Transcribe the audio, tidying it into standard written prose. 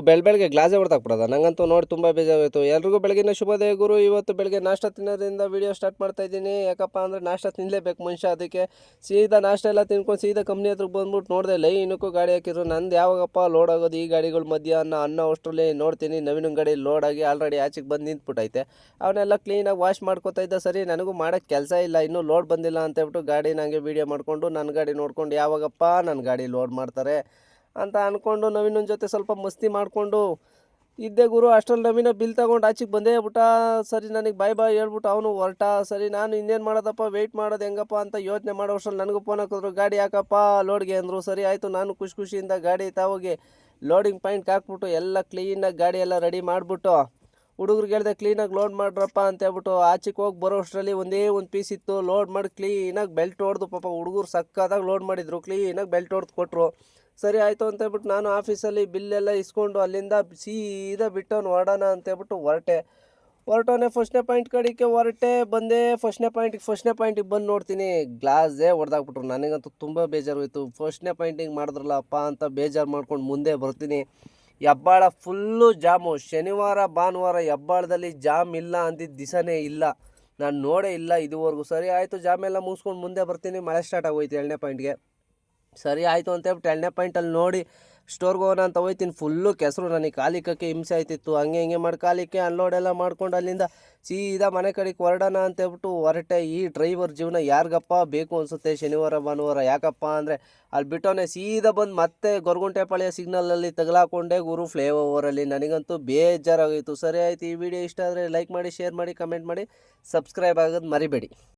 ಬೆಳಗ್ಗೆ ಗ್ಲಾಸೇ ಹೊಡೆದಾಕ್ಬಿಡೋದ ನಂಗಂತೂ ನೋಡಿ ತುಂಬ ಬೇಜಾರಾಯಿತು. ಎಲ್ರಿಗೂ ಬೆಳಗಿನ ಶುಭೋದಯ ಗುರು. ಇವತ್ತು ಬೆಳಗ್ಗೆ ನಾಷ್ಟ ತಿನ್ನೋದ್ರಿಂದ ವೀಡಿಯೋ ಸ್ಟಾರ್ಟ್ ಮಾಡ್ತಾ ಇದ್ದೀನಿ. ಯಾಕಪ್ಪ ಅಂದರೆ ನಾಷ್ಟ ತಿನ್ನಲೇಬೇಕು ಮನುಷ್ಯ. ಅದಕ್ಕೆ ಸೀದಾ ನಾಷ್ಟ ಎಲ್ಲ ತಿನ್ಕೊಂಡು ಸೀದಾ ಕಂಪ್ನಿ ಹತ್ರಕ್ಕೆ ಬಂದ್ಬಿಟ್ಟು ನೋಡಿದೆ ಲೈನಕ್ಕೂ ಗಾಡಿ ಹಾಕಿದ್ರು. ನಂದು ಯಾವಾಗಪ್ಪ ಲೋಡ್ ಆಗೋದು ಈ ಗಾಡಿಗಳ ಮಧ್ಯ ಅನ್ನೋ ಅಷ್ಟರಲ್ಲಿ ನೋಡ್ತೀನಿ ನವೀನ ಗಾಡಿ ಲೋಡ್ ಆಗಿ ಆಲ್ರೆಡಿ ಆಚೆಗೆ ಬಂದು ನಿಂತ್ಬಿಟ್ಟೈತೆ. ಅವನ್ನೆಲ್ಲ ಕ್ಲೀನಾಗಿ ವಾಶ್ ಮಾಡ್ಕೊತಾ ಇದ್ದ. ಸರಿ ನನಗೂ ಮಾಡೋಕ್ಕೆ ಕೆಲಸ ಇಲ್ಲ, ಇನ್ನೂ ಲೋಡ್ ಬಂದಿಲ್ಲ ಅಂತೇಳ್ಬಿಟ್ಟು ಗಾಡಿ ನನಗೆ ವೀಡಿಯೋ ಮಾಡಿಕೊಂಡು ನನ್ನ ಗಾಡಿ ನೋಡ್ಕೊಂಡು ಯಾವಾಗಪ್ಪ ನನ್ನ ಗಾಡಿ ಲೋಡ್ ಮಾಡ್ತಾರೆ ಅಂತ ಅಂದ್ಕೊಂಡು ನವೀನನ ಜೊತೆ ಸ್ವಲ್ಪ ಮಸ್ತಿ ಮಾಡಿಕೊಂಡು ಇದ್ದೆ ಗುರು. ಅಷ್ಟರಲ್ಲಿ ನವೀನ ಬಿಲ್ ತೊಗೊಂಡು ಆಚೆಗೆ ಬಂದೇ ಬಿಟ್ಟ. ಸರಿ ನನಗೆ ಬಾಯ್ ಬಾಯ್ ಹೇಳ್ಬಿಟ್ಟು ಅವನು ಹೊರಟ. ಸರಿ ನಾನು ಇನ್ನೇನು ಮಾಡೋದಪ್ಪ, ವೆಯ್ಟ್ ಮಾಡೋದು ಹೆಂಗಪ್ಪ ಅಂತ ಯೋಚನೆ ಮಾಡೋ ಅಷ್ಟರಲ್ಲಿ ನನಗೂ ಫೋನ್ ಹಾಕಿದ್ರು, ಗಾಡಿ ಹಾಕಪ್ಪ ಲೋಡ್ಗೆ ಅಂದರು. ಸರಿ ಆಯಿತು, ನಾನು ಖುಷಿಯಿಂದ ಗಾಡಿ ತಾವೋಗಿ ಲೋಡಿಂಗ್ ಪಾಯಿಂಟ್ಗೆ ಹಾಕ್ಬಿಟ್ಟು ಎಲ್ಲ ಕ್ಲೀನಾಗಿ ಗಾಡಿ ಎಲ್ಲ ರೆಡಿ ಮಾಡಿಬಿಟ್ಟು ಹುಡುಗರಿಗೆ ಹೇಳಿದೆ ಕ್ಲೀನಾಗಿ ಲೋಡ್ ಮಾಡ್ರಪ್ಪ ಅಂತ ಹೇಳ್ಬಿಟ್ಟು ಆಚೆಗೆ ಹೋಗಿ ಬರೋ ಅಷ್ಟರಲ್ಲಿ ಒಂದೇ ಒಂದು ಪೀಸ್ ಇತ್ತು. ಲೋಡ್ ಮಾಡಿ ಕ್ಲೀನಾಗಿ ಬೆಲ್ಟ್ ಹೊಡೆದು ಪಾಪ ಹುಡುಗರು ಸಕ್ಕತ್ತಾಗಿ ಲೋಡ್ ಮಾಡಿದ್ರು, ಕ್ಲೀನಾಗಿ ಬೆಲ್ಟ್ ಹೊಡೆದು ಕೊಟ್ಟರು. ಸರಿ ಆಯಿತು ಅಂತೇಳ್ಬಿಟ್ಟು ನಾನು ಆಫೀಸಲ್ಲಿ ಬಿಲ್ಲೆಲ್ಲ ಇಸ್ಕೊಂಡು ಅಲ್ಲಿಂದ ಸೀದಾ ಬಿಟ್ಟವನು ಹೊರಡೋಣ ಅಂತೇಳ್ಬಿಟ್ಟು ಹೊರಟವನೇ ಫಸ್ಟ್ನೇ ಪಾಯಿಂಟ್ ಕಡೆಗೆ ಬಂದೆ. ಫಸ್ಟ್ನೇ ಪಾಯಿಂಟಿಗೆ ಬಂದು ನೋಡ್ತೀನಿ ಗ್ಲಾಸೇ ಹೊಡೆದಾಕ್ಬಿಟ್ರು. ನನಗಂತೂ ತುಂಬ ಬೇಜಾರು ಹೋಯಿತು. ಫಸ್ಟ್ನೇ ಪಾಯಿಂಟಿಗೆ ಮಾಡಿದ್ರಲ್ಲಪ್ಪ ಅಂತ ಬೇಜಾರು ಮಾಡ್ಕೊಂಡು ಮುಂದೆ ಬರ್ತೀನಿ. Hebbal full jam. ಶನಿವಾರ ಭಾನುವಾರ ಹೆಬ್ಬಾಳದಲ್ಲಿ ಜಾಮ್ ಇಲ್ಲ ಅಂದಿದ್ದ ದಿವಸನೇ ಇಲ್ಲ, ನಾನು ನೋಡೇ ಇಲ್ಲ ಇದುವರೆಗೂ. ಸರಿ ಆಯಿತು, ಜಾಮೆಲ್ಲ ಮುಗಿಸ್ಕೊಂಡು ಮುಂದೆ ಬರ್ತೀನಿ. ಮಳೆ ಸ್ಟಾರ್ಟ್ ಆಗೋಯ್ತು 2ನೇ ಪಾಯಿಂಟ್ಗೆ. ಸರಿ ಆಯಿತು ಅಂತೇಳ್ಬಿಟ್ಟು 2ನೇ ಪಾಯಿಂಟಲ್ಲಿ ನೋಡಿ ಸ್ಟೋರ್ಗೆ ಹೋಗೋಣ ಅಂತ ಹೋಯ್ತೀನಿ. ಫುಲ್ಲು ಕೆಸರು, ನನಗೆ ಕಾಲಿಕ್ಕಕ್ಕೆ ಹಿಂಸೆ ಆಯ್ತಿತ್ತು. ಹಂಗೆ ಮಾಡಿ ಕಾಲಿಕ್ಕೆ ಅನ್ಲೋಡ್ ಎಲ್ಲ ಮಾಡ್ಕೊಂಡು ಅಲ್ಲಿಂದ ಸೀದಾ ಮನೆ ಕಡೆಗೆ ಹೊರಡೋಣ ಅಂತೇಳ್ಬಿಟ್ಟು ಹೊರಟೆ. ಈ ಡ್ರೈವರ್ ಜೀವನ ಯಾರಿಗಪ್ಪ ಬೇಕು ಅನಿಸುತ್ತೆ ಶನಿವಾರ ಭಾನುವಾರ. ಯಾಕಪ್ಪ ಅಂದರೆ ಅಲ್ಲಿ ಬಿಟ್ಟವನೇ ಸೀದಾ ಬಂದು ಮತ್ತೆ ಗೊರಗುಂಟೆಪಾಳ್ಯ ಸಿಗ್ನಲಲ್ಲಿ ತಗಲಾಕೊಂಡೆ ಗುರು ಫ್ಲೇಓವರಲ್ಲಿ. ನನಗಂತೂ ಬೇಜಾರಾಗಿತ್ತು. ಸರಿ ಆಯಿತು, ಈ ವಿಡಿಯೋ ಇಷ್ಟ ಆದರೆ ಲೈಕ್ ಮಾಡಿ, ಶೇರ್ ಮಾಡಿ, ಕಮೆಂಟ್ ಮಾಡಿ, ಸಬ್ಸ್ಕ್ರೈಬ್ ಆಗೋದು ಮರಿಬೇಡಿ.